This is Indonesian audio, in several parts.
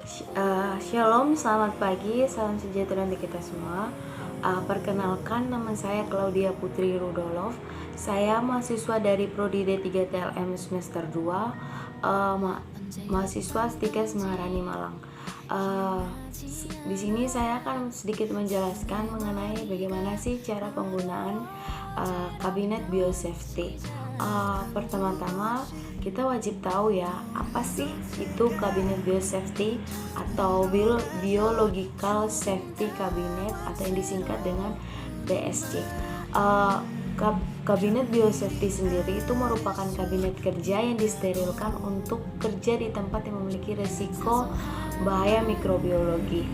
Shalom, selamat pagi, salam sejahtera untuk kita semua. Perkenalkan, nama saya Claudia Putri Rudolov. Saya mahasiswa dari Prodi D3 TLM semester 2, mahasiswa Stikes Maharani Malang. Di sini saya akan sedikit menjelaskan mengenai bagaimana sih cara penggunaan kabinet biosafety. Pertama-tama kita wajib tahu ya, apa sih itu kabinet biosafety atau biological safety cabinet atau yang disingkat dengan BSC. Kabinet biosafety sendiri itu merupakan kabinet kerja yang disterilkan untuk kerja di tempat yang memiliki risiko bahaya mikrobiologi.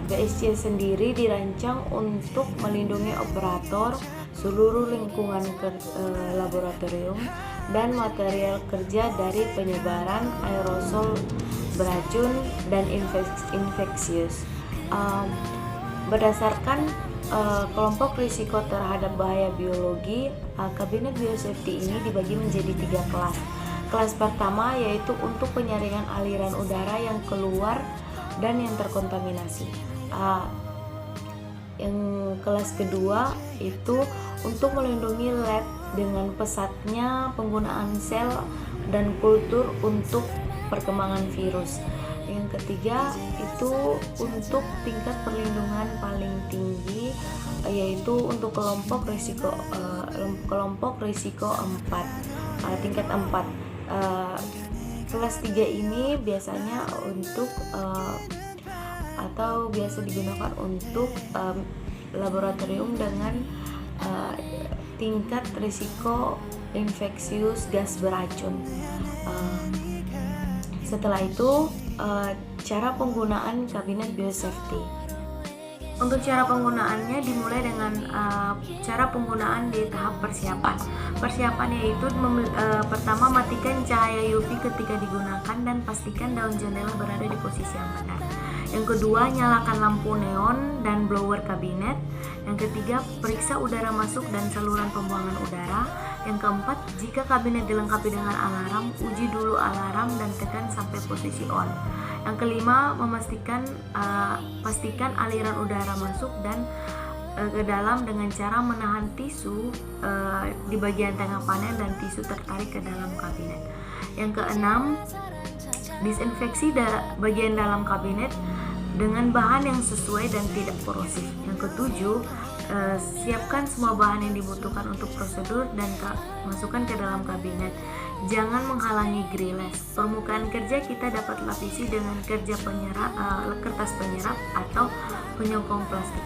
BSC sendiri dirancang untuk melindungi operator, seluruh lingkungan laboratorium, dan material kerja dari penyebaran aerosol beracun dan infeksius. Berdasarkan kelompok risiko terhadap bahaya biologi, kabinet biosafety ini dibagi menjadi 3 kelas. Kelas pertama yaitu untuk penyaringan aliran udara yang keluar dan yang terkontaminasi. Yang kelas kedua itu untuk melindungi lab dengan pesatnya penggunaan sel dan kultur untuk perkembangan virus. Yang ketiga itu untuk tingkat perlindungan paling tinggi, yaitu untuk kelompok risiko 4, tingkat 4. Kelas 3 ini biasanya untuk atau biasa digunakan untuk laboratorium dengan tingkat risiko infeksius gas beracun. Setelah itu cara penggunaan kabinet biosafety. Untuk cara penggunaannya dimulai dengan cara penggunaan di tahap persiapan. Persiapan yaitu pertama, matikan cahaya UV ketika digunakan dan pastikan daun jendela berada di posisi yang benar. Yang kedua, nyalakan lampu neon dan blower kabinet. Yang ketiga, periksa udara masuk dan saluran pembuangan udara. Yang keempat, jika kabinet dilengkapi dengan alarm, uji dulu alarm dan tekan sampai posisi on. Yang kelima, pastikan aliran udara masuk dan ke dalam dengan cara menahan tisu di bagian tengah panel dan tisu tertarik ke dalam kabinet. Yang keenam, disinfeksi bagian dalam kabinet dengan bahan yang sesuai dan tidak korosif. Yang ketujuh, siapkan semua bahan yang dibutuhkan untuk prosedur dan masukkan ke dalam kabinet. Jangan menghalangi grilles. Permukaan kerja kita dapat lapisi dengan kertas penyerap atau penyokong plastik.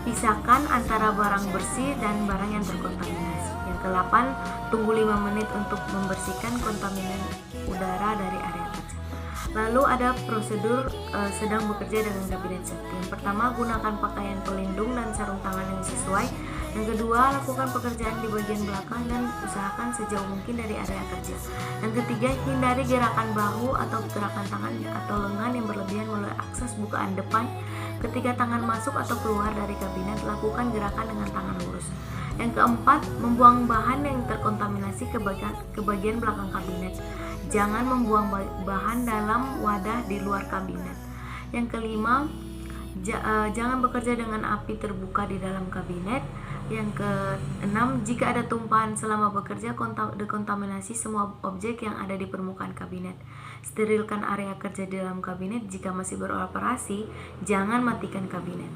Pisahkan antara barang bersih dan barang yang terkontaminasi. Yang ke-8, tunggu 5 menit untuk membersihkan kontaminan udara dari area kerja. Lalu ada prosedur sedang bekerja dengan kabinet safety. Yang pertama, gunakan pakaian pelindung dan sarung tangan yang sesuai. Yang kedua, lakukan pekerjaan di bagian belakang dan usahakan sejauh mungkin dari area kerja. Yang ketiga, hindari gerakan bahu atau gerakan tangan atau lengan yang berlebihan melalui akses bukaan depan. Ketika tangan masuk atau keluar dari kabinet, lakukan gerakan dengan tangan lurus. Yang keempat, membuang bahan yang terkontaminasi ke bagian belakang kabinet. Jangan membuang bahan dalam wadah di luar kabinet. Yang kelima, jangan bekerja dengan api terbuka di dalam kabinet. Yang keenam, jika ada tumpahan selama bekerja, dekontaminasi semua objek yang ada di permukaan kabinet. Sterilkan area kerja di dalam kabinet. Jika masih beroperasi, jangan matikan kabinet.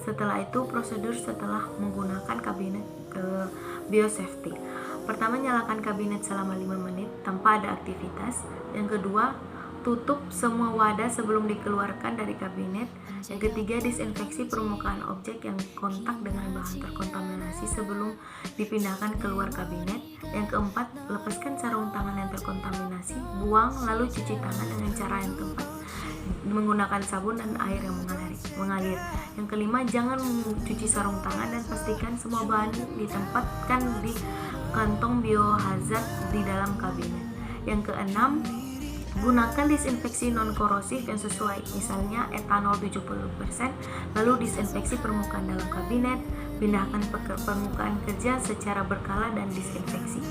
Setelah itu, prosedur setelah menggunakan kabinet biosafety. Pertama, nyalakan kabinet selama 5 menit tanpa ada aktivitas. Yang kedua, tutup semua wadah sebelum dikeluarkan dari kabinet. Yang ketiga, disinfeksi permukaan objek yang kontak dengan bahan terkontaminasi sebelum dipindahkan keluar kabinet. Yang keempat, lepaskan sarung tangan yang terkontaminasi, buang lalu cuci tangan dengan cara yang tepat menggunakan sabun dan air yang mengalir. Yang kelima, jangan mencuci sarung tangan dan pastikan semua bahan ditempatkan di kantong biohazard di dalam kabinet. Yang keenam, gunakan disinfeksi non-korosif yang sesuai, misalnya etanol 70%, lalu disinfeksi permukaan dalam kabinet, pindahkan permukaan kerja secara berkala dan disinfeksi.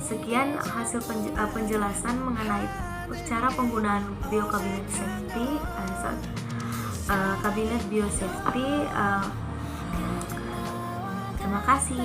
Sekian hasil penjelasan mengenai cara penggunaan biokabinet safety, kabinet biosafety. Terima kasih.